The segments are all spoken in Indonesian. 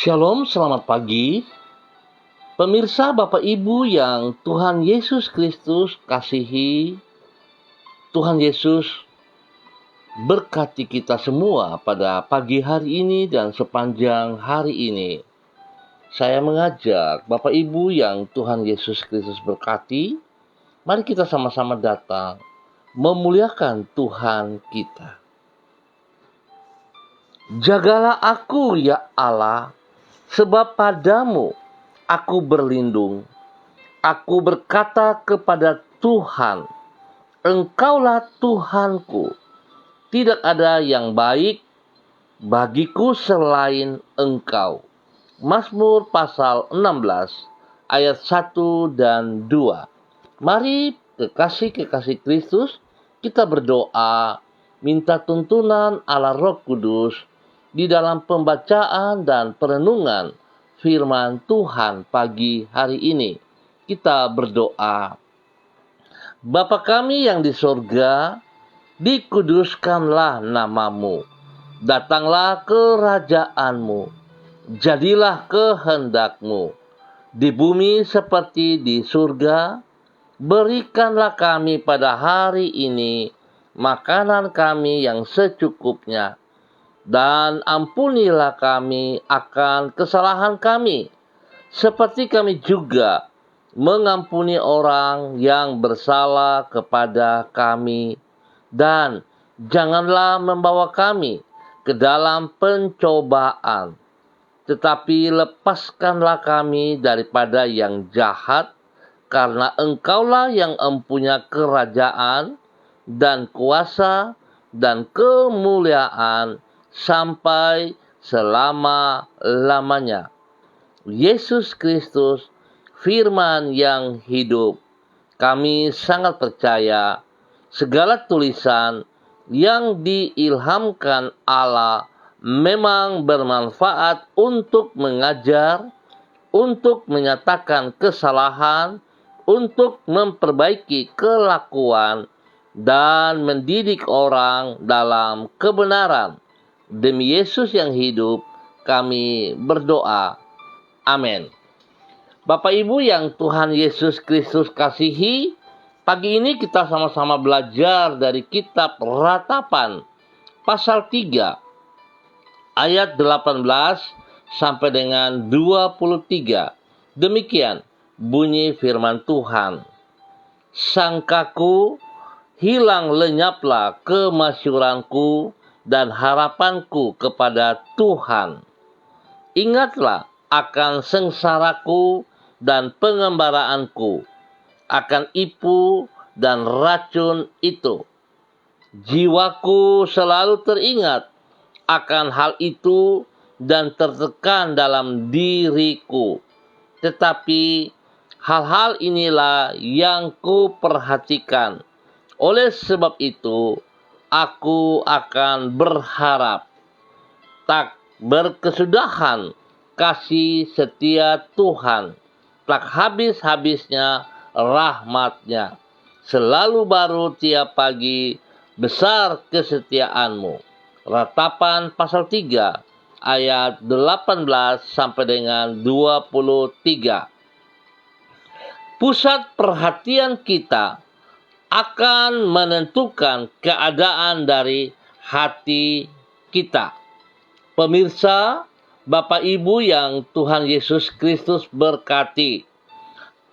Shalom, selamat pagi. Pemirsa, Bapak Ibu yang Tuhan Yesus Kristus kasihi, Tuhan Yesus berkati kita semua pada pagi hari ini dan sepanjang hari ini. Saya mengajak Bapak Ibu yang Tuhan Yesus Kristus berkati, mari kita sama-sama datang memuliakan Tuhan kita. Jagalah aku ya Allah, sebab padamu aku berlindung. Aku berkata kepada Tuhan, Engkaulah Tuhanku. Tidak ada yang baik bagiku selain Engkau. Mazmur pasal 16 ayat 1 dan 2. Mari kekasih-kekasih Kristus, kita berdoa minta tuntunan Allah Roh Kudus di dalam pembacaan dan perenungan firman Tuhan pagi hari ini. Kita berdoa. Bapa kami yang di sorga, dikuduskanlah namamu. Datanglah kerajaanmu. Jadilah kehendakmu. Di bumi seperti di surga. Berikanlah kami pada hari ini makanan kami yang secukupnya. Dan ampunilah kami akan kesalahan kami, seperti kami juga mengampuni orang yang bersalah kepada kami. Dan janganlah membawa kami ke dalam pencobaan, tetapi lepaskanlah kami daripada yang jahat, karena Engkaulah yang mempunyai kerajaan dan kuasa dan kemuliaan sampai selama-lamanya. Yesus Kristus, firman yang hidup. Kami sangat percaya segala tulisan yang diilhamkan Allah memang bermanfaat untuk mengajar, untuk menyatakan kesalahan, untuk memperbaiki kelakuan, dan mendidik orang dalam kebenaran. Demi Yesus yang hidup, kami berdoa. Amin. Bapak Ibu yang Tuhan Yesus Kristus kasihi, pagi ini kita sama-sama belajar dari kitab Ratapan, pasal 3, ayat 18 sampai dengan 23. Demikian bunyi firman Tuhan. Sangkaku, hilang lenyaplah kemasyuranku dan harapanku kepada Tuhan. Ingatlah akan sengsaraku dan pengembaraanku, akan ipu dan racun itu. Jiwaku selalu teringat akan hal itu dan tertekan dalam diriku. Tetapi hal-hal inilah yang kuperhatikan. Oleh sebab itu, aku akan berharap. Tak berkesudahan kasih setia Tuhan. Tak habis-habisnya rahmat-Nya. Selalu baru tiap pagi, besar kesetiaanmu. Ratapan pasal 3 ayat 18 sampai dengan 23. Pusat perhatian kita akan menentukan keadaan dari hati kita. Pemirsa, Bapak Ibu yang Tuhan Yesus Kristus berkati,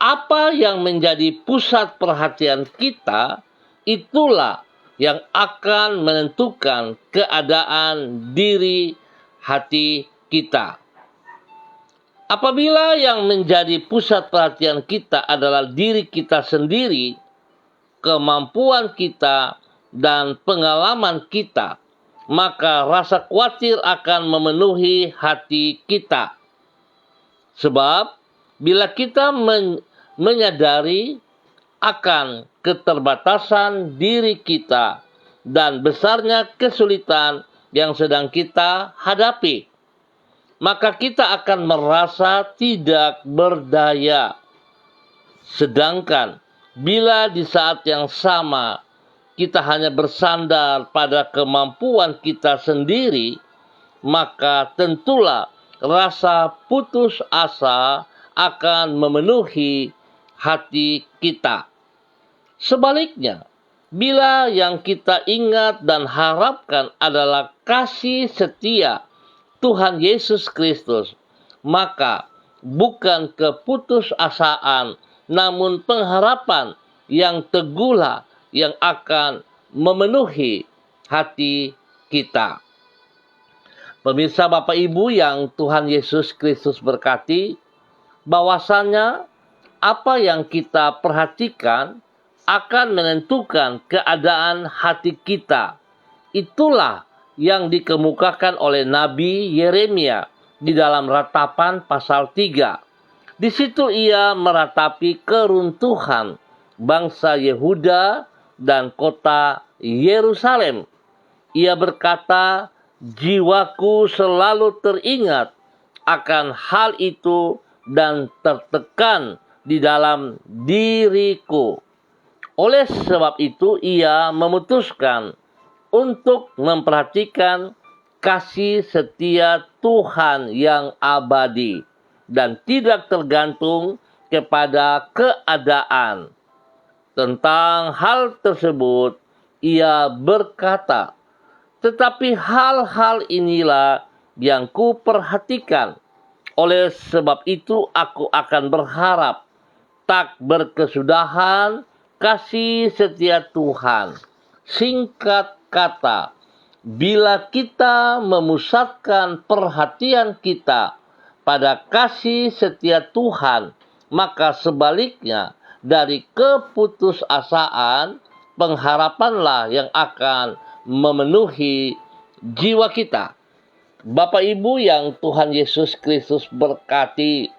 apa yang menjadi pusat perhatian kita, itulah yang akan menentukan keadaan diri hati kita. Apabila yang menjadi pusat perhatian kita adalah diri kita sendiri, kemampuan kita, dan pengalaman kita, maka rasa khawatir akan memenuhi hati kita. Sebab bila kita menyadari akan keterbatasan diri kita dan besarnya kesulitan yang sedang kita hadapi, maka kita akan merasa tidak berdaya. Sedangkan bila di saat yang sama kita hanya bersandar pada kemampuan kita sendiri, maka tentulah rasa putus asa akan memenuhi hati kita. Sebaliknya, bila yang kita ingat dan harapkan adalah kasih setia Tuhan Yesus Kristus, maka bukan keputusasaan, namun pengharapan yang teguhlah yang akan memenuhi hati kita. Pemirsa Bapak Ibu yang Tuhan Yesus Kristus berkati, bahwasannya apa yang kita perhatikan akan menentukan keadaan hati kita. Itulah yang dikemukakan oleh Nabi Yeremia di dalam Ratapan pasal 3. Di situ ia meratapi keruntuhan bangsa Yehuda dan kota Yerusalem. Ia berkata, jiwaku selalu teringat akan hal itu dan tertekan di dalam diriku. Oleh sebab itu ia memutuskan untuk memperhatikan kasih setia Tuhan yang abadi dan tidak tergantung kepada keadaan. Tentang hal tersebut ia berkata, tetapi hal-hal inilah yang kuperhatikan. Oleh sebab itu aku akan berharap tak berkesudahan kasih setia Tuhan. Singkat kata, bila kita memusatkan perhatian kita pada kasih setia Tuhan, maka sebaliknya dari keputusasaan, pengharapanlah yang akan memenuhi jiwa kita. Bapak Ibu yang Tuhan Yesus Kristus berkati,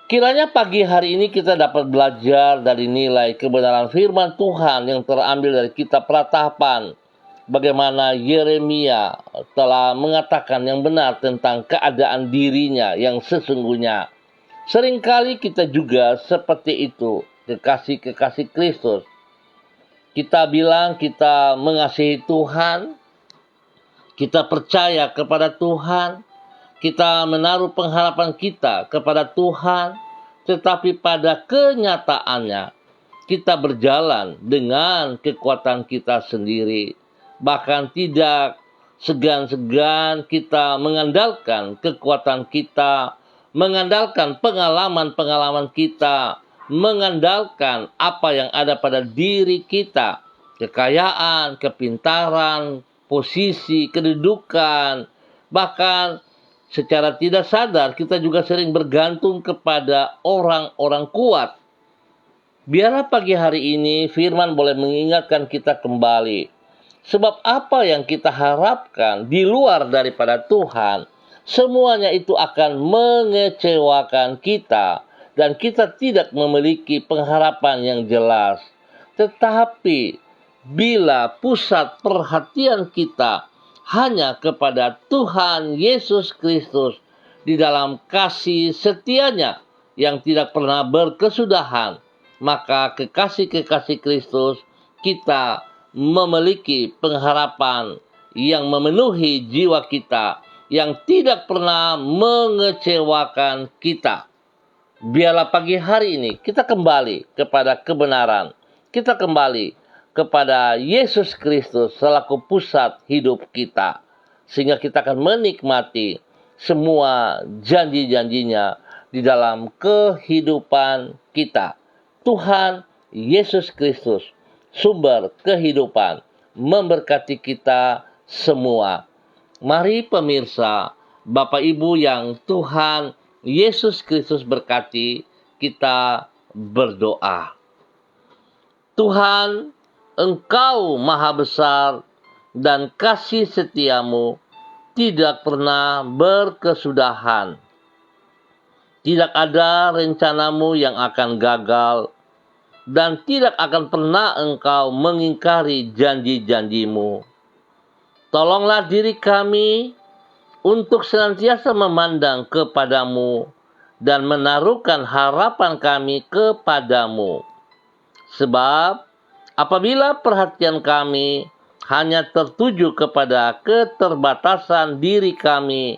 kiranya pagi hari ini kita dapat belajar dari nilai kebenaran firman Tuhan yang terambil dari kitab Ratapan. Bagaimana Yeremia telah mengatakan yang benar tentang keadaan dirinya yang sesungguhnya. Seringkali kita juga seperti itu, kekasih-kekasih Kristus. Kita bilang kita mengasihi Tuhan, kita percaya kepada Tuhan, kita menaruh pengharapan kita kepada Tuhan, tetapi pada kenyataannya kita berjalan dengan kekuatan kita sendiri. Bahkan tidak segan-segan kita mengandalkan kekuatan kita, mengandalkan pengalaman-pengalaman kita, mengandalkan apa yang ada pada diri kita, kekayaan, kepintaran, posisi, kedudukan, bahkan secara tidak sadar kita juga sering bergantung kepada orang-orang kuat. Biarlah pagi hari ini firman boleh mengingatkan kita kembali. Sebab apa yang kita harapkan di luar daripada Tuhan, semuanya itu akan mengecewakan kita dan kita tidak memiliki pengharapan yang jelas. Tetapi bila pusat perhatian kita hanya kepada Tuhan Yesus Kristus di dalam kasih setianya yang tidak pernah berkesudahan, maka kekasih-kekasih Kristus kita memiliki pengharapan yang memenuhi jiwa kita, yang tidak pernah mengecewakan kita. Biarlah pagi hari ini kita kembali kepada kebenaran, kita kembali kepada Yesus Kristus selaku pusat hidup kita, sehingga kita akan menikmati semua janji-janjinya di dalam kehidupan kita. Tuhan Yesus Kristus, sumber kehidupan, memberkati kita semua. Mari pemirsa, Bapak Ibu yang Tuhan Yesus Kristus berkati, kita berdoa. Tuhan, Engkau maha besar dan kasih setiamu tidak pernah berkesudahan. Tidak ada rencanamu yang akan gagal, dan tidak akan pernah Engkau mengingkari janji-janjimu. Tolonglah diri kami untuk senantiasa memandang kepadamu dan menaruhkan harapan kami kepadamu. Sebab apabila perhatian kami hanya tertuju kepada keterbatasan diri kami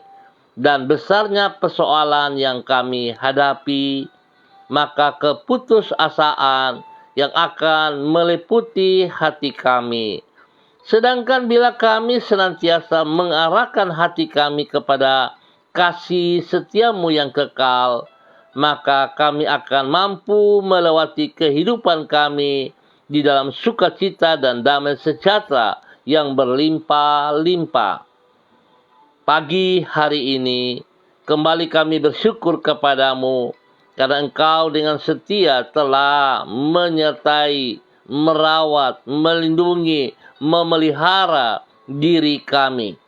dan besarnya persoalan yang kami hadapi, maka keputusasaan yang akan meliputi hati kami. Sedangkan bila kami senantiasa mengarahkan hati kami kepada kasih setiamu yang kekal, maka kami akan mampu melewati kehidupan kami di dalam sukacita dan damai sejahtera yang berlimpah-limpah. Pagi hari ini, kembali kami bersyukur kepadamu, karena Engkau dengan setia telah menyertai, merawat, melindungi, memelihara diri kami.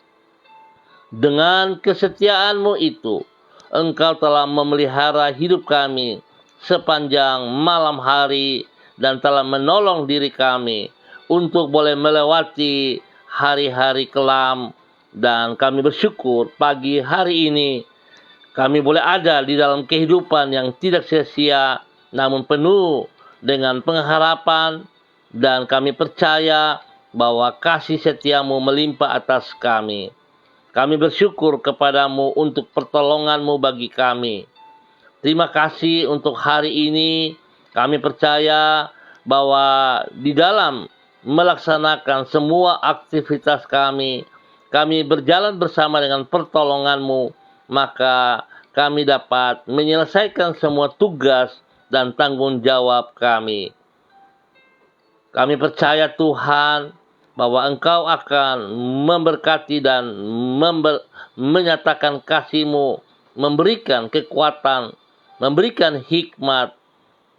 Dengan kesetiaan-Mu itu, Engkau telah memelihara hidup kami sepanjang malam hari dan telah menolong diri kami untuk boleh melewati hari-hari kelam. Dan kami bersyukur pagi hari ini kami boleh ada di dalam kehidupan yang tidak sia-sia, namun penuh dengan pengharapan, dan kami percaya bahwa kasih setiamu melimpah atas kami. Kami bersyukur kepadamu untuk pertolonganmu bagi kami. Terima kasih untuk hari ini. Kami percaya bahwa di dalam melaksanakan semua aktivitas kami berjalan bersama dengan pertolonganmu, maka kami dapat menyelesaikan semua tugas dan tanggung jawab kami. Kami percaya Tuhan bahwa Engkau akan memberkati dan menyatakan kasih-Mu, memberikan kekuatan, memberikan hikmat,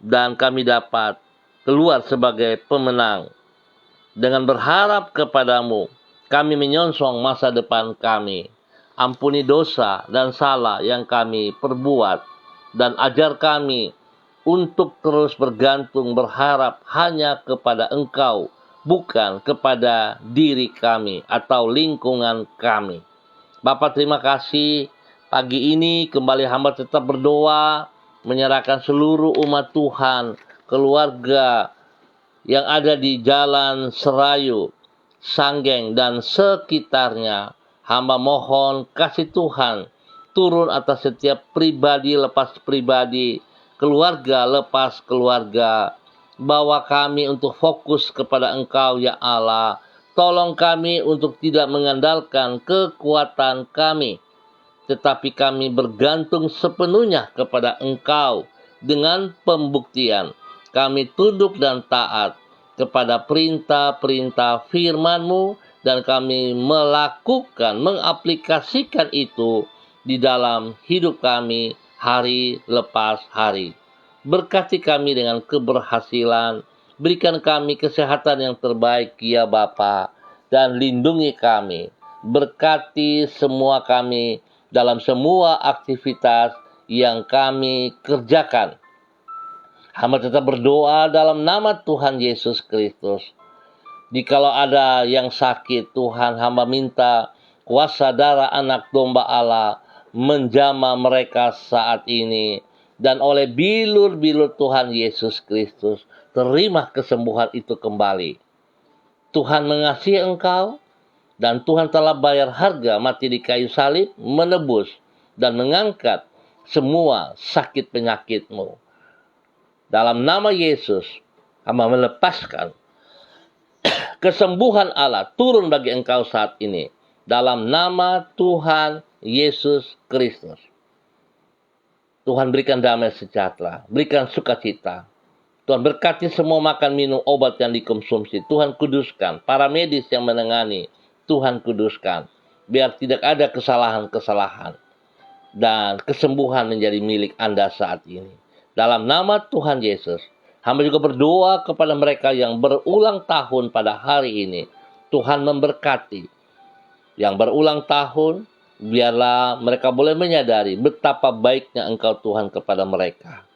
dan kami dapat keluar sebagai pemenang. Dengan berharap kepadamu, kami menyongsong masa depan kami. Ampuni dosa dan salah yang kami perbuat, dan ajar kami untuk terus bergantung berharap hanya kepada Engkau, bukan kepada diri kami atau lingkungan kami. Bapa, terima kasih. Pagi ini kembali hamba tetap berdoa, menyerahkan seluruh umat Tuhan, keluarga yang ada di Jalan Serayu, Sanggeng, dan sekitarnya. Hamba mohon kasih Tuhan turun atas setiap pribadi lepas pribadi, keluarga lepas keluarga. Bawa kami untuk fokus kepada Engkau, ya Allah. Tolong kami untuk tidak mengandalkan kekuatan kami, tetapi kami bergantung sepenuhnya kepada Engkau. Dengan pembuktian kami tunduk dan taat kepada perintah-perintah firman-Mu, dan kami melakukan, mengaplikasikan itu di dalam hidup kami hari lepas hari. Berkati kami dengan keberhasilan, berikan kami kesehatan yang terbaik, ya Bapa, dan lindungi kami. Berkati semua kami dalam semua aktivitas yang kami kerjakan. Hamba tetap berdoa dalam nama Tuhan Yesus Kristus. Jikalau ada yang sakit, Tuhan, hamba minta kuasa darah anak domba Allah menjamah mereka saat ini. Dan oleh bilur-bilur Tuhan Yesus Kristus, terima kesembuhan itu kembali. Tuhan mengasihi engkau, dan Tuhan telah bayar harga mati di kayu salib, menebus dan mengangkat semua sakit penyakitmu. Dalam nama Yesus, hamba melepaskan kesembuhan Allah turun bagi engkau saat ini. Dalam nama Tuhan Yesus Kristus. Tuhan berikan damai sejahtera, berikan sukacita. Tuhan berkati semua makan, minum, obat yang dikonsumsi. Tuhan kuduskan, para medis yang menangani, Tuhan kuduskan. Biar tidak ada kesalahan-kesalahan. Dan kesembuhan menjadi milik Anda saat ini. Dalam nama Tuhan Yesus, hamba juga berdoa kepada mereka yang berulang tahun pada hari ini. Tuhan memberkati. Yang berulang tahun, biarlah mereka boleh menyadari betapa baiknya Engkau Tuhan kepada mereka.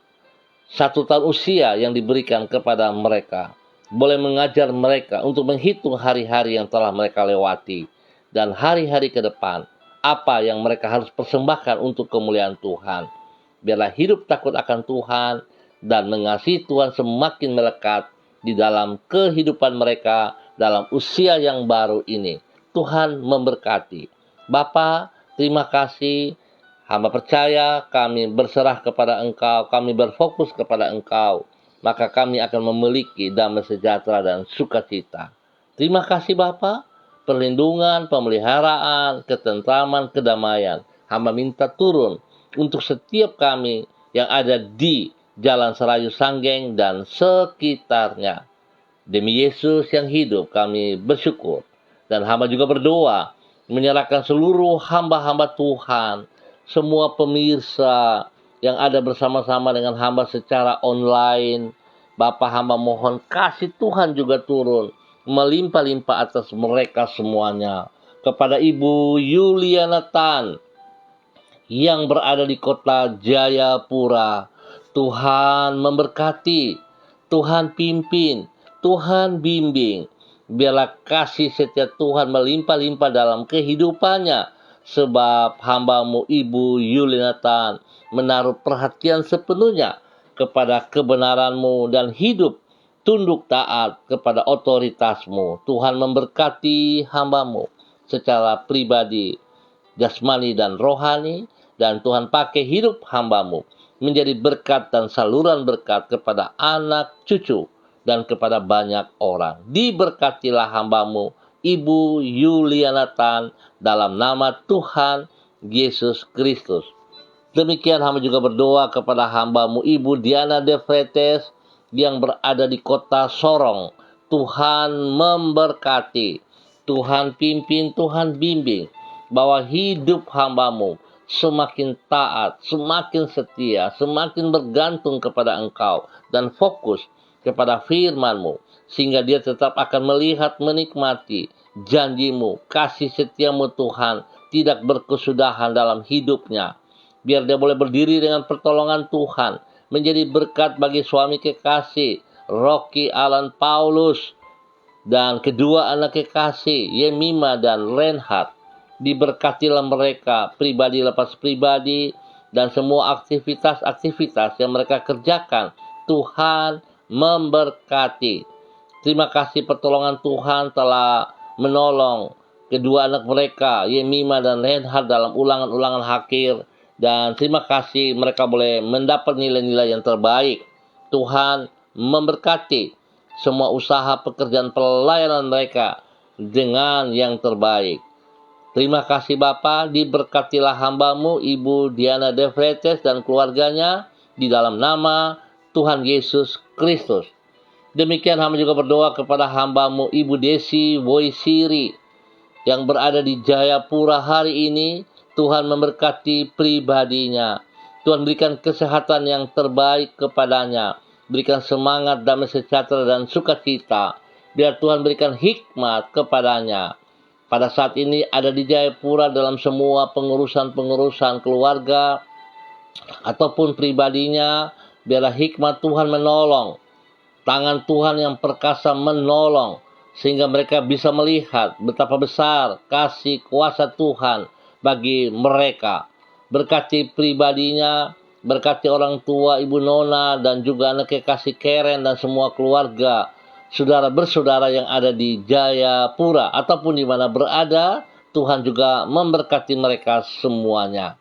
1 tahun usia yang diberikan kepada mereka boleh mengajar mereka untuk menghitung hari-hari yang telah mereka lewati. Dan hari-hari ke depan, apa yang mereka harus persembahkan untuk kemuliaan Tuhan. Biarlah hidup takut akan Tuhan dan mengasihi Tuhan semakin melekat di dalam kehidupan mereka dalam usia yang baru ini. Tuhan memberkati. Bapa, terima kasih Hamba percaya kami berserah kepada Engkau, kami berfokus kepada Engkau, maka kami akan memiliki damai sejahtera dan sukacita. Terima kasih Bapa, perlindungan, pemeliharaan, ketentraman, kedamaian. Hamba minta turun untuk setiap kami yang ada di Jalan Serayu Sanggeng dan sekitarnya. Demi Yesus yang hidup kami bersyukur. Dan hamba juga berdoa menyerahkan seluruh hamba-hamba Tuhan, semua pemirsa yang ada bersama-sama dengan hamba secara online. Bapa, hamba mohon kasih Tuhan juga turun melimpah-limpah atas mereka semuanya. Kepada Ibu Yuliana Tan yang berada di kota Jayapura, Tuhan memberkati, Tuhan pimpin, Tuhan bimbing. Biarlah kasih setia Tuhan melimpah-limpah dalam kehidupannya, sebab hamba-Mu Ibu Yuliana Tan menaruh perhatian sepenuhnya kepada kebenaran-Mu dan hidup tunduk taat kepada otoritas-Mu. Tuhan memberkati hamba-Mu secara pribadi, jasmani dan rohani, dan Tuhan pakai hidup hamba-Mu menjadi berkat dan saluran berkat kepada anak cucu dan kepada banyak orang. Diberkatilah hamba-Mu Ibu Yuliana Tan dalam nama Tuhan Yesus Kristus. Demikian hamba juga berdoa kepada hamba-Mu Ibu Diana De Fretes yang berada di kota Sorong. Tuhan memberkati, Tuhan pimpin, Tuhan bimbing, bahwa hidup hamba-Mu semakin taat, semakin setia, semakin bergantung kepada Engkau, dan fokus kepada firman-Mu, sehingga dia tetap akan melihat, menikmati janji-Mu, kasih setia-Mu Tuhan, tidak berkesudahan dalam hidupnya. Biar dia boleh berdiri dengan pertolongan Tuhan, menjadi berkat bagi suami kekasih, Rocky Alan Paulus, dan kedua anak kekasih, Yemima dan Reinhard. Diberkatilah mereka, pribadi lepas pribadi, dan semua aktivitas-aktivitas yang mereka kerjakan. Tuhan memberkati. Terima kasih pertolongan Tuhan telah menolong kedua anak mereka, Yemima dan Reinhard, dalam ulangan-ulangan akhir. Dan terima kasih mereka boleh mendapat nilai-nilai yang terbaik. Tuhan memberkati semua usaha pekerjaan pelayanan mereka dengan yang terbaik. Terima kasih Bapa, diberkatilah hamba-Mu Ibu Diana De Fretes dan keluarganya di dalam nama Tuhan Yesus Kristus. Demikian hamba juga berdoa kepada hamba-Mu Ibu Desi Woisiri yang berada di Jayapura hari ini. Tuhan memberkati pribadinya. Tuhan berikan kesehatan yang terbaik kepadanya. Berikan semangat, damai sejahtera dan sukacita. Biar Tuhan berikan hikmat kepadanya. Pada saat ini ada di Jayapura dalam semua pengurusan-pengurusan keluarga ataupun pribadinya. Biarlah hikmat Tuhan menolong. Tangan Tuhan yang perkasa menolong. Sehingga mereka bisa melihat betapa besar kasih kuasa Tuhan bagi mereka. Berkati pribadinya, berkati orang tua Ibu Nona dan juga anak kekasih Karen dan semua keluarga, saudara bersaudara yang ada di Jayapura ataupun di mana berada. Tuhan juga memberkati mereka semuanya.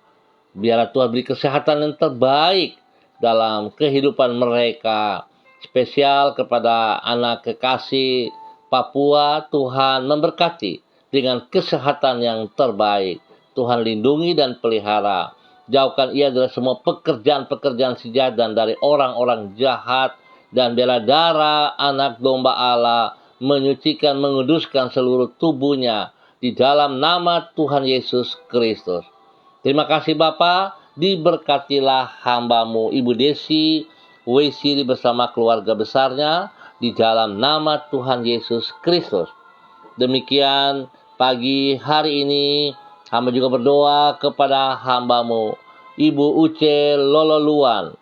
Biarlah Tuhan beri kesehatan yang terbaik dalam kehidupan mereka. Spesial kepada anak kekasih Papua, Tuhan memberkati dengan kesehatan yang terbaik. Tuhan lindungi dan pelihara. Jauhkan ia dari semua pekerjaan-pekerjaan si jahat dari orang-orang jahat. Dan bela darah anak domba Allah menyucikan, menguduskan seluruh tubuhnya di dalam nama Tuhan Yesus Kristus. Terima kasih Bapa, diberkatilah hamba-Mu Ibu Desi Woisiri bersama keluarga besarnya di dalam nama Tuhan Yesus Kristus. Demikian pagi hari ini hamba juga berdoa kepada hamba-Mu Ibu Uce Lololuan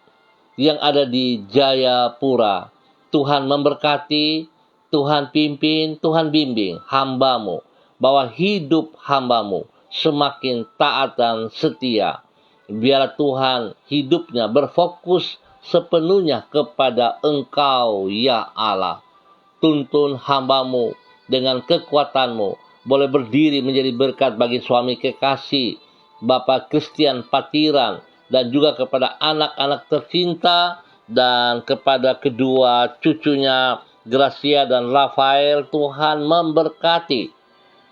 yang ada di Jayapura. Tuhan memberkati, Tuhan pimpin, Tuhan bimbing hamba-Mu, bahwa hidup hamba-Mu semakin taat dan setia. Biarlah Tuhan hidupnya berfokus sepenuhnya kepada Engkau ya Allah. Tuntun hamba-Mu dengan kekuatan-Mu, boleh berdiri menjadi berkat bagi suami kekasih Bapak Christian Patiran, dan juga kepada anak-anak tercinta, dan kepada kedua cucunya Gracia dan Rafael. Tuhan memberkati.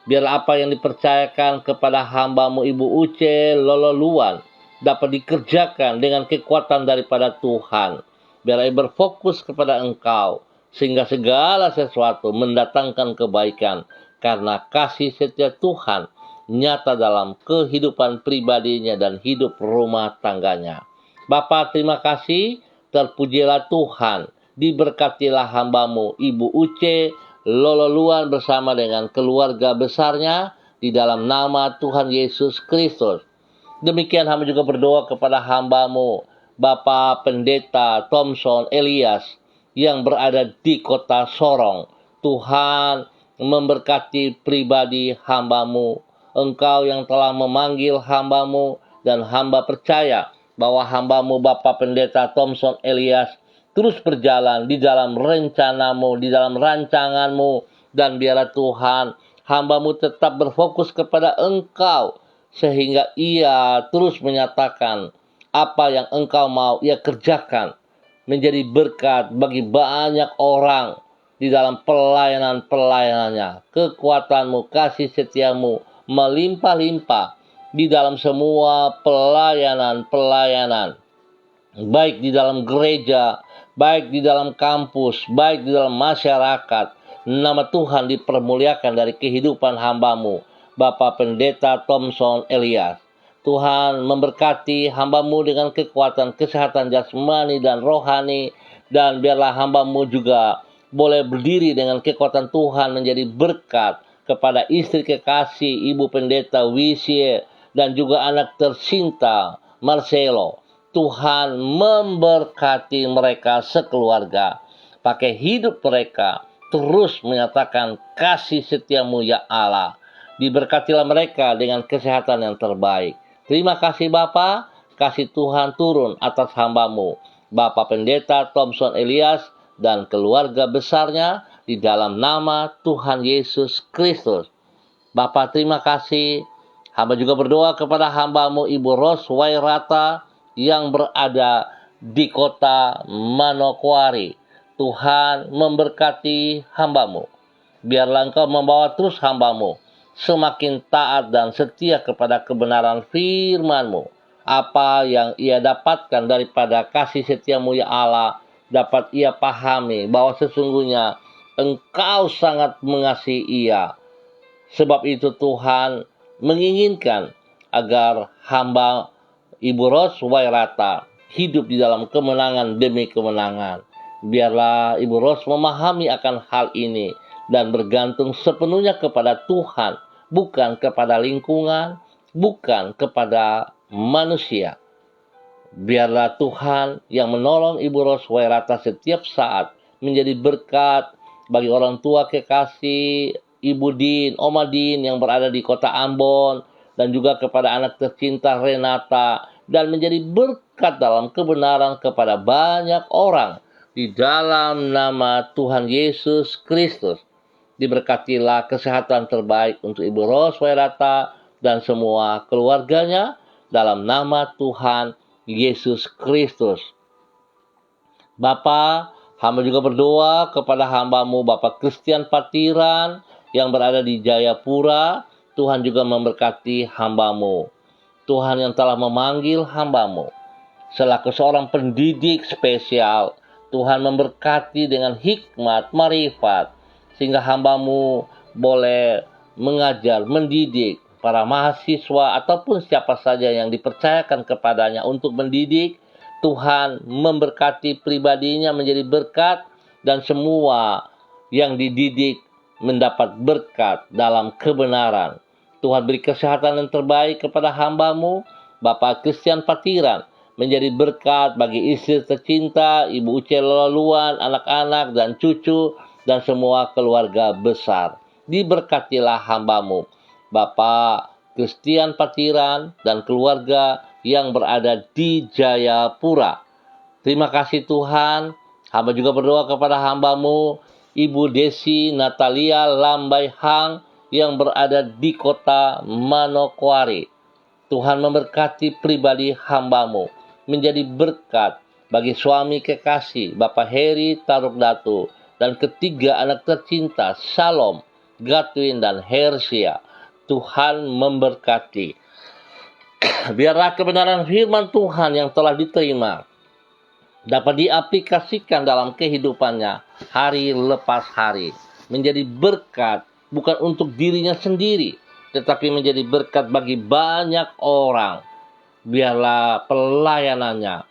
Biar apa yang dipercayakan kepada hamba-Mu Ibu Uce Lololuan dapat dikerjakan dengan kekuatan daripada Tuhan. Biar ia berfokus kepada Engkau, sehingga segala sesuatu mendatangkan kebaikan, karena kasih setia Tuhan nyata dalam kehidupan pribadinya dan hidup rumah tangganya. Bapa, terima kasih, terpujilah Tuhan, diberkatilah hamba-Mu Ibu Uce Lololuan bersama dengan keluarga besarnya di dalam nama Tuhan Yesus Kristus. Demikian hamba juga berdoa kepada hamba-Mu Bapak Pendeta Thompson Elias yang berada di kota Sorong. Tuhan memberkati pribadi hamba-Mu. Engkau yang telah memanggil hamba-Mu, dan hamba percaya bahwa hamba-Mu Bapak Pendeta Thompson Elias terus berjalan di dalam rencana-Mu, di dalam rancangan-Mu, dan biarlah Tuhan hamba-Mu tetap berfokus kepada Engkau, sehingga ia terus menyatakan apa yang Engkau mau ia kerjakan, menjadi berkat bagi banyak orang di dalam pelayanan-pelayanannya. Kekuatan-Mu, kasih setia-Mu melimpah-limpah di dalam semua pelayanan-pelayanan, baik di dalam gereja, baik di dalam kampus, baik di dalam masyarakat. Nama Tuhan dipermuliakan dari kehidupan hamba-Mu Bapak Pendeta Thompson Elias. Tuhan memberkati hamba-Mu dengan kekuatan, kesehatan jasmani dan rohani, dan biarlah hamba-Mu juga boleh berdiri dengan kekuatan Tuhan menjadi berkat kepada istri kekasih Ibu Pendeta Wisye dan juga anak tercinta Marcelo. Tuhan memberkati mereka sekeluarga. Pakai hidup mereka terus menyatakan kasih setia-Mu ya Allah. Diberkatilah mereka dengan kesehatan yang terbaik. Terima kasih Bapa, kasih Tuhan turun atas hamba-Mu Bapak Pendeta Thompson Elias dan keluarga besarnya di dalam nama Tuhan Yesus Kristus. Bapa, terima kasih. Hamba juga berdoa kepada hamba-Mu Ibu Ros Wairata yang berada di kota Manokwari. Tuhan memberkati hamba-Mu. Biarlah Engkau membawa terus hamba-Mu semakin taat dan setia kepada kebenaran firman-Mu. Apa yang ia dapatkan daripada kasih setia-Mu ya Allah, dapat ia pahami bahwa sesungguhnya Engkau sangat mengasihi ia. Sebab itu Tuhan menginginkan agar hamba Ibu Ros Wairata hidup di dalam kemenangan demi kemenangan. Biarlah Ibu Ros memahami akan hal ini dan bergantung sepenuhnya kepada Tuhan, bukan kepada lingkungan, bukan kepada manusia. Biarlah Tuhan yang menolong Ibu Ros Wairata setiap saat menjadi berkat bagi orang tua kekasih Ibu Din, Oma Din yang berada di kota Ambon, dan juga kepada anak tercinta Renata, dan menjadi berkat dalam kebenaran kepada banyak orang di dalam nama Tuhan Yesus Kristus. Diberkatilah kesehatan terbaik untuk Ibu Ros Wairata dan semua keluarganya dalam nama Tuhan Yesus Kristus. Bapa, hamba juga berdoa kepada hamba-Mu Bapak Christian Patiran yang berada di Jayapura. Tuhan juga memberkati hamba-Mu. Tuhan yang telah memanggil hamba-Mu selaku seorang pendidik spesial. Tuhan memberkati dengan hikmat, marifat, sehingga hamba-Mu boleh mengajar, mendidik para mahasiswa ataupun siapa saja yang dipercayakan kepadanya untuk mendidik. Tuhan memberkati pribadinya menjadi berkat, dan semua yang dididik mendapat berkat dalam kebenaran. Tuhan beri kesehatan yang terbaik kepada hamba-Mu Bapak Christian Patiran, menjadi berkat bagi istri tercinta Ibu Uce Lololuan, anak-anak dan cucu, dan semua keluarga besar. Diberkatilah hamba-Mu Bapak Christian Patiran dan keluarga yang berada di Jayapura. Terima kasih Tuhan. Hamba juga berdoa kepada hamba-Mu Ibu Desi Natalia Lambai Hang yang berada di kota Manokwari. Tuhan memberkati pribadi hamba-Mu menjadi berkat bagi suami kekasih Bapak Heri Tarukdatu dan ketiga anak tercinta Shalom, Gatwin, dan Hersia. Tuhan memberkati. Biarlah kebenaran firman Tuhan yang telah diterima dapat diaplikasikan dalam kehidupannya hari lepas hari. Menjadi berkat bukan untuk dirinya sendiri, tetapi menjadi berkat bagi banyak orang. Biarlah pelayanannya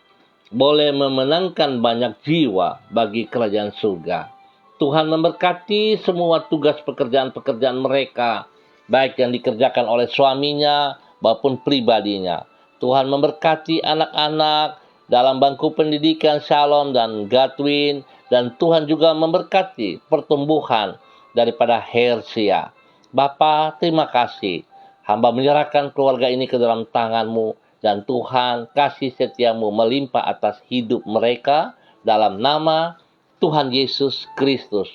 boleh memenangkan banyak jiwa bagi kerajaan surga. Tuhan memberkati semua tugas pekerjaan-pekerjaan mereka, baik yang dikerjakan oleh suaminya maupun pribadinya. Tuhan memberkati anak-anak dalam bangku pendidikan Shalom dan Gatwin, dan Tuhan juga memberkati pertumbuhan daripada Hersia. Bapa, terima kasih. Hamba menyerahkan keluarga ini ke dalam tangan-Mu, dan Tuhan kasih setia-Mu melimpah atas hidup mereka dalam nama Tuhan Yesus Kristus.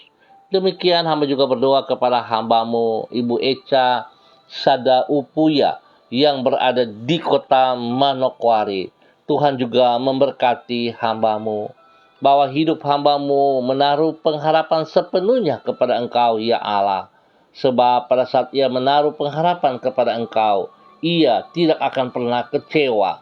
Demikian hamba juga berdoa kepada hamba-Mu Ibu Echa Sada Upuya yang berada di kota Manokwari. Tuhan juga memberkati hamba-Mu, bahwa hidup hamba-Mu menaruh pengharapan sepenuhnya kepada Engkau, ya Allah. Sebab pada saat ia menaruh pengharapan kepada Engkau, ia tidak akan pernah kecewa.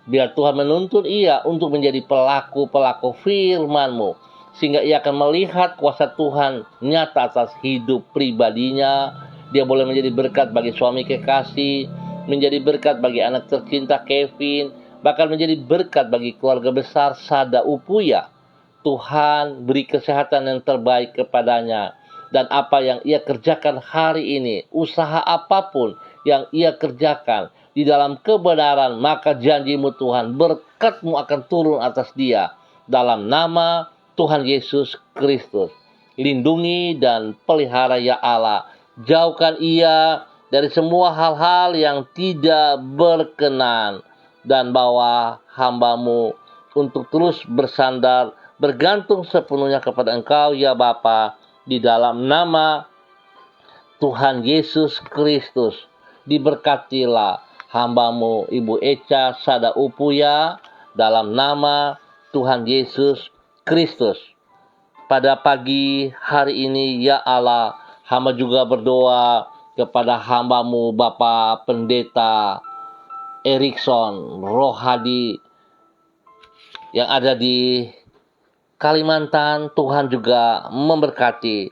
Biar Tuhan menuntun ia untuk menjadi pelaku-pelaku firman-Mu, sehingga ia akan melihat kuasa Tuhan nyata atas hidup pribadinya. Dia boleh menjadi berkat bagi suami kekasih, menjadi berkat bagi anak tercinta Kevin, bahkan menjadi berkat bagi keluarga besar Sada Upuya. Tuhan beri kesehatan yang terbaik kepadanya, dan apa yang ia kerjakan hari ini, usaha apapun yang ia kerjakan di dalam kebenaran, maka janji-Mu Tuhan, berkat-Mu akan turun atas dia. Dalam nama Tuhan Yesus Kristus, lindungi dan pelihara ya Allah. Jauhkan ia dari semua hal-hal yang tidak berkenan, dan bawa hamba-Mu untuk terus bersandar, bergantung sepenuhnya kepada Engkau ya Bapa. Di dalam nama Tuhan Yesus Kristus, diberkatilah hamba-Mu Ibu Echa Sada Upuya dalam nama Tuhan Yesus Kristus. Pada pagi hari ini ya Allah, hamba juga berdoa kepada hamba-Mu Bapak Pendeta Erikson Rohadi yang ada di Kalimantan. Tuhan juga memberkati.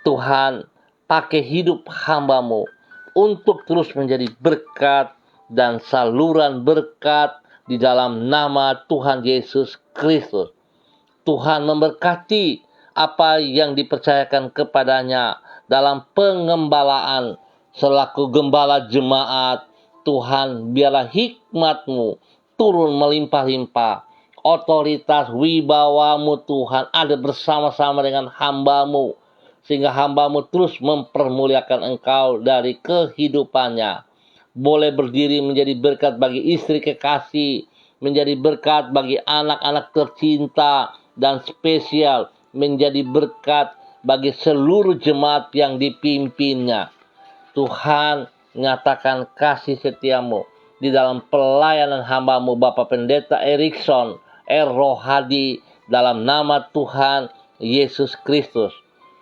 Tuhan pakai hidup hamba-Mu untuk terus menjadi berkat dan saluran berkat di dalam nama Tuhan Yesus Kristus. Tuhan memberkati apa yang dipercayakan kepadanya dalam pengembalaan selaku gembala jemaat. Tuhan, biarlah hikmat-Mu turun melimpah-limpah. Otoritas wibawa-Mu Tuhan ada bersama-sama dengan hamba-Mu, sehingga hamba-Mu terus mempermuliakan Engkau dari kehidupannya. Boleh berdiri menjadi berkat bagi istri kekasih, menjadi berkat bagi anak-anak tercinta, dan spesial menjadi berkat bagi seluruh jemaat yang dipimpinnya. Tuhan, nyatakan kasih setia-Mu di dalam pelayanan hamba-Mu Bapak Pendeta Erikson Rohadi dalam nama Tuhan Yesus Kristus.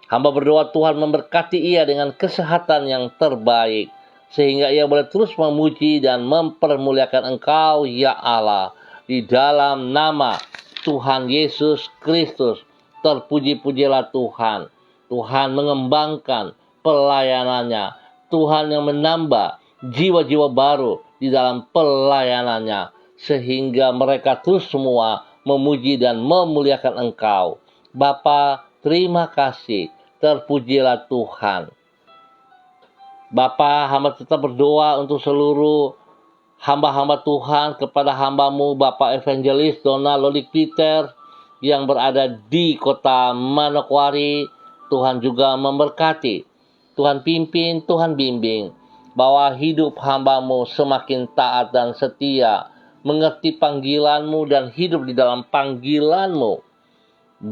Hamba berdoa Tuhan memberkati ia dengan kesehatan yang terbaik, sehingga ia boleh terus memuji dan mempermuliakan Engkau ya Allah. Di dalam nama Tuhan Yesus Kristus, terpuji-pujilah Tuhan. Tuhan mengembangkan pelayanannya. Tuhan yang menambah jiwa-jiwa baru di dalam pelayanannya, sehingga mereka terus semua memuji dan memuliakan Engkau. Bapa, terima kasih. Terpujilah Tuhan. Bapa, hamba tetap berdoa untuk seluruh hamba-hamba Tuhan, kepada hamba-Mu Bapak Evangelis Donald Lolik Peter yang berada di kota Manokwari. Tuhan juga memberkati. Tuhan pimpin, Tuhan bimbing, bahwa hidup hamba-Mu semakin taat dan setia, mengerti panggilan-Mu dan hidup di dalam panggilan-Mu.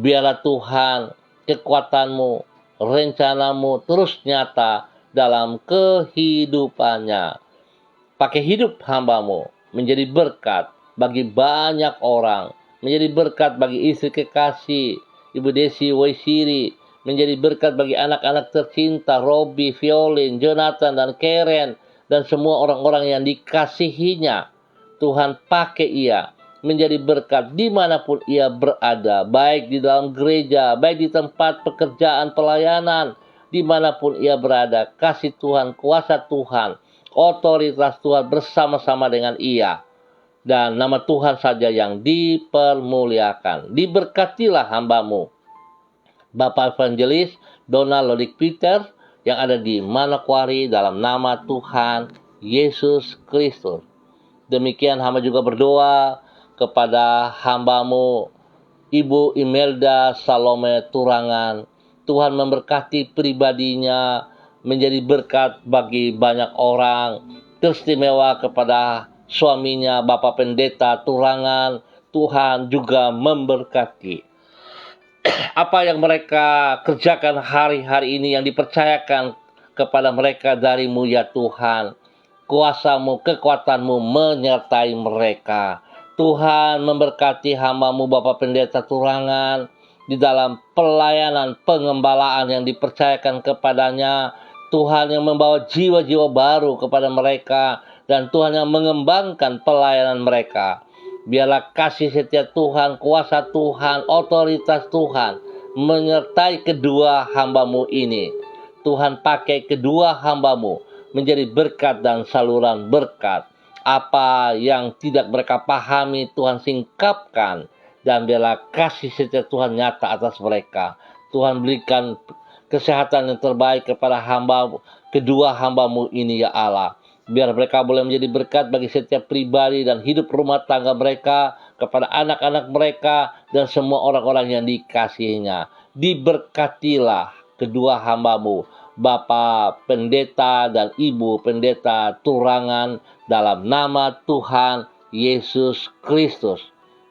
Biarlah Tuhan, kekuatan-Mu, rencana-Mu terus nyata dalam kehidupannya. pakai hidup hamba-Mu menjadi berkat bagi banyak orang, menjadi berkat bagi istri kekasih, Ibu Desi Waisiri, menjadi berkat bagi anak-anak tercinta, Robi, Violin, Jonathan, dan Karen, dan semua orang-orang yang dikasihinya. Tuhan pakai ia menjadi berkat dimanapun ia berada, baik di dalam gereja, baik di tempat pekerjaan pelayanan, dimanapun ia berada. Kasih Tuhan, kuasa Tuhan, otoritas Tuhan bersama-sama dengan ia. Dan nama Tuhan saja yang dipermuliakan. Diberkatilah hamba-Mu, Bapak Evangelis Donald Lodik Peter, yang ada di Manokwari, dalam nama Tuhan Yesus Kristus. Demikian hamba juga berdoa kepada hamba-Mu Ibu Imelda Salome Turangan. Tuhan memberkati pribadinya menjadi berkat bagi banyak orang. Teristimewa kepada suaminya Bapak Pendeta Turangan. Tuhan juga memberkati apa yang mereka kerjakan hari-hari ini, yang dipercayakan kepada mereka dari-Mu ya Tuhan. Kuasa-Mu, kekuatan-Mu menyertai mereka. Tuhan memberkati hamba-Mu Bapak Pendeta Turangan di dalam pelayanan pengembalaan yang dipercayakan kepadanya. Tuhan yang membawa jiwa-jiwa baru kepada mereka, dan Tuhan yang mengembangkan pelayanan mereka. Biarlah kasih setia Tuhan, kuasa Tuhan, otoritas Tuhan menyertai kedua hamba-Mu ini. Tuhan pakai kedua hamba-Mu menjadi berkat dan saluran berkat. Apa yang tidak mereka pahami, Tuhan singkapkan, dan biarlah kasih setia Tuhan nyata atas mereka. Tuhan berikan kesehatan yang terbaik kepada kedua hamba-Mu ini ya Allah. Biar mereka boleh menjadi berkat bagi setiap pribadi dan hidup rumah tangga mereka, kepada anak-anak mereka, dan semua orang-orang yang dikasihinya. Diberkatilah kedua hamba-Mu, Bapak Pendeta dan Ibu Pendeta Turangan, dalam nama Tuhan Yesus Kristus.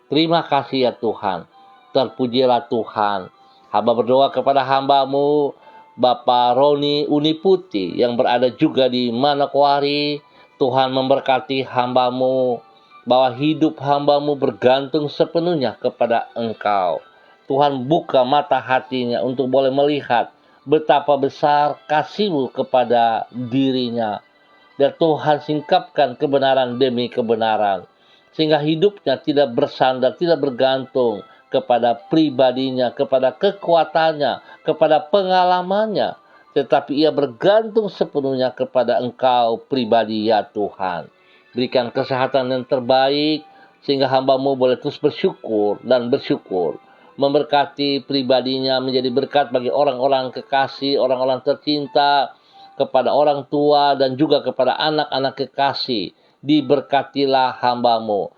Terima kasih ya Tuhan. Terpujilah Tuhan. Hamba berdoa kepada hamba-Mu Bapak Roni Uniputi yang berada juga di Manokwari. Tuhan memberkati hamba-Mu, bahwa hidup hamba-Mu bergantung sepenuhnya kepada Engkau. Tuhan buka mata hatinya untuk boleh melihat betapa besar kasih-Mu kepada dirinya. Dan Tuhan singkapkan kebenaran demi kebenaran, sehingga hidupnya tidak bersandar, tidak bergantung kepada pribadinya, kepada kekuatannya, kepada pengalamannya, tetapi ia bergantung sepenuhnya kepada Engkau pribadi ya Tuhan. Berikan kesehatan yang terbaik, sehingga hamba-Mu boleh terus bersyukur dan bersyukur. Memberkati pribadinya menjadi berkat bagi orang-orang kekasih, orang-orang tercinta, kepada orang tua, dan juga kepada anak-anak kekasih. Diberkatilah hamba-Mu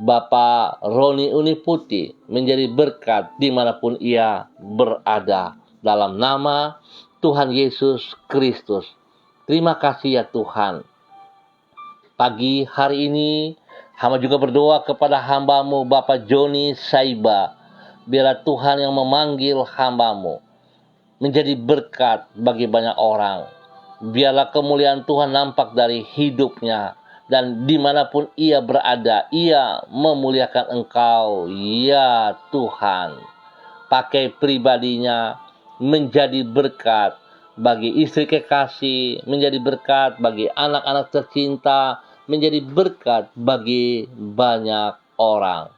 Bapak Roni Uniputi menjadi berkat dimanapun ia berada, dalam nama Tuhan Yesus Kristus. Terima kasih ya Tuhan. Pagi hari ini hamba juga berdoa kepada hamba-Mu Bapak Joni Saiba. Biarlah Tuhan yang memanggil hamba-Mu menjadi berkat bagi banyak orang. Biarlah kemuliaan Tuhan nampak dari hidupnya, dan dimanapun ia berada, ia memuliakan Engkau ya Tuhan. Pakai pribadinya menjadi berkat bagi istri kekasih, menjadi berkat bagi anak-anak tercinta, menjadi berkat bagi banyak orang.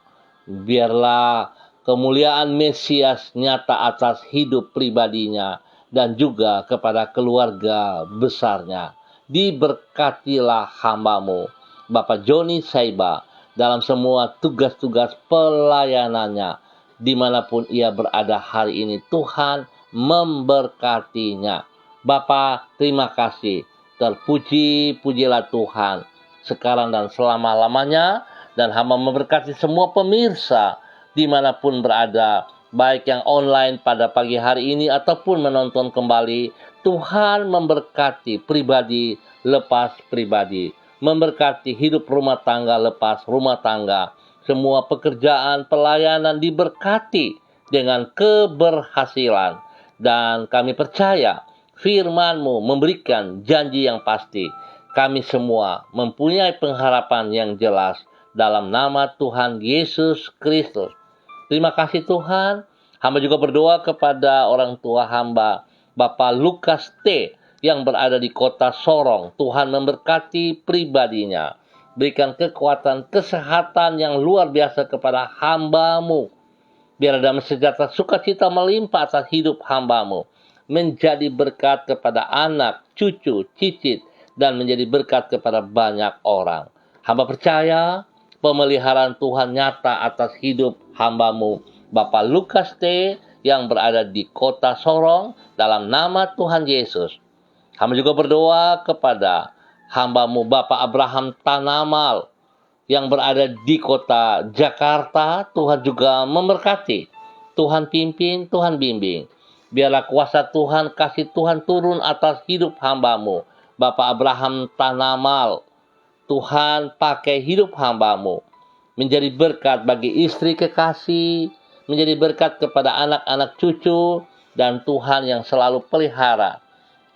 Biarlah kemuliaan Mesias nyata atas hidup pribadinya dan juga kepada keluarga besarnya. Diberkatilah hamba-Mu Bapak Joni Saiba dalam semua tugas-tugas pelayanannya, dimanapun ia berada hari ini. Tuhan memberkatinya. Bapa, terima kasih. Terpuji-pujilah Tuhan sekarang dan selama-lamanya. Dan hamba memberkati semua pemirsa dimanapun berada, baik yang online pada pagi hari ini ataupun menonton kembali. Tuhan memberkati pribadi lepas pribadi, memberkati hidup rumah tangga lepas rumah tangga. Semua pekerjaan pelayanan diberkati dengan keberhasilan. Dan kami percaya firman-Mu memberikan janji yang pasti. kami semua mempunyai pengharapan yang jelas dalam nama Tuhan Yesus Kristus. Terima kasih Tuhan. Hamba juga berdoa kepada orang tua hamba, Bapak Lukas T. yang berada di kota Sorong. Tuhan memberkati pribadinya. Berikan kekuatan, kesehatan yang luar biasa kepada hamba-Mu. Biar damai sejahtera sukacita melimpah atas hidup hamba-Mu. Menjadi berkat kepada anak, cucu, cicit, dan menjadi berkat kepada banyak orang. Hamba percaya pemeliharaan Tuhan nyata atas hidup hamba-Mu, Bapak Lukas T. yang berada di kota Sorong, dalam nama Tuhan Yesus. Hamba juga berdoa kepada hamba-Mu, Bapak Abraham Tanamal, yang berada di kota Jakarta. Tuhan juga memberkati. Tuhan pimpin, Tuhan bimbing. Biarlah kuasa Tuhan, kasih Tuhan turun atas hidup hamba-Mu, Bapak Abraham Tanamal. Tuhan pakai hidup hamba-Mu menjadi berkat bagi istri kekasih, menjadi berkat kepada anak-anak cucu, dan Tuhan yang selalu pelihara.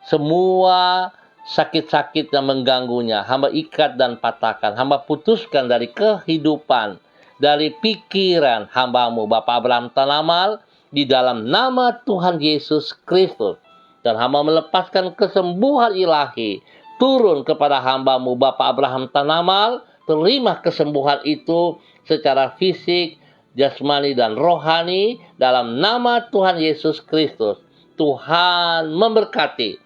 Semua sakit-sakit yang mengganggunya, hamba ikat dan patahkan. Hamba putuskan dari kehidupan, dari pikiran hamba-Mu, Bapak Abraham Tanamal, di dalam nama Tuhan Yesus Kristus. Dan hamba melepaskan kesembuhan ilahi turun kepada hamba-Mu, Bapak Abraham Tanamal. Terima kesembuhan itu secara fisik, jasmani, dan rohani dalam nama Tuhan Yesus Kristus. Tuhan memberkati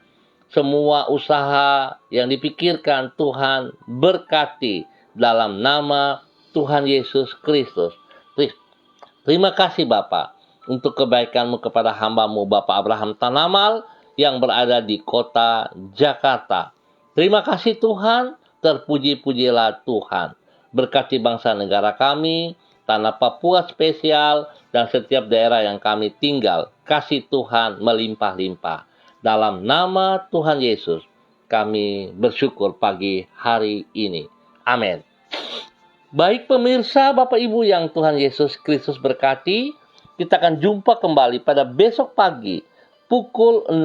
semua usaha yang dipikirkan. Tuhan berkati dalam nama Tuhan Yesus Kristus. Terima kasih Bapa untuk kebaikan-Mu kepada hamba-Mu, Bapak Abraham Tanamal, yang berada di kota Jakarta. Terima kasih Tuhan, terpuji-pujilah Tuhan. Berkati bangsa negara kami, tanah Papua spesial, dan setiap daerah yang kami tinggal. Kasih Tuhan melimpah-limpah. Dalam nama Tuhan Yesus, kami bersyukur pagi hari ini. Amin. Baik pemirsa, Bapak Ibu yang Tuhan Yesus Kristus berkati, kita akan jumpa kembali pada besok pagi, pukul 6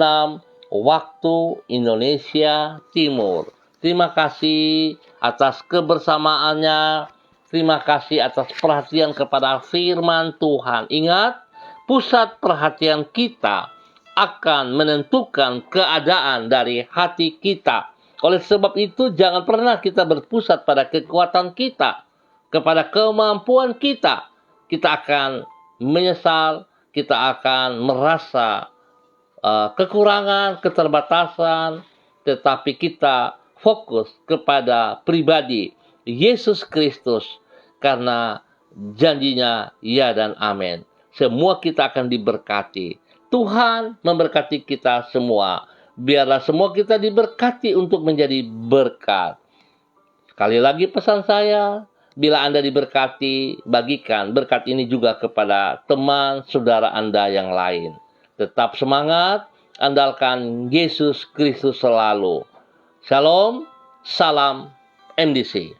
waktu Indonesia Timur. Terima kasih atas kebersamaannya. Terima kasih atas perhatian kepada firman Tuhan. Ingat, pusat perhatian kita akan menentukan keadaan dari hati kita. Oleh sebab itu, jangan pernah kita berpusat pada kekuatan kita, kepada kemampuan kita. Kita akan menyesal, kita akan merasa kekurangan, keterbatasan, tetapi kita fokus kepada pribadi Yesus Kristus, karena janjinya ya dan amin. Semua kita akan diberkati. Tuhan memberkati kita semua. Biarlah semua kita diberkati untuk menjadi berkat. Sekali lagi pesan saya, bila Anda diberkati, bagikan berkat ini juga kepada teman saudara Anda yang lain. Tetap semangat, andalkan Yesus Kristus selalu. Shalom, salam MDC.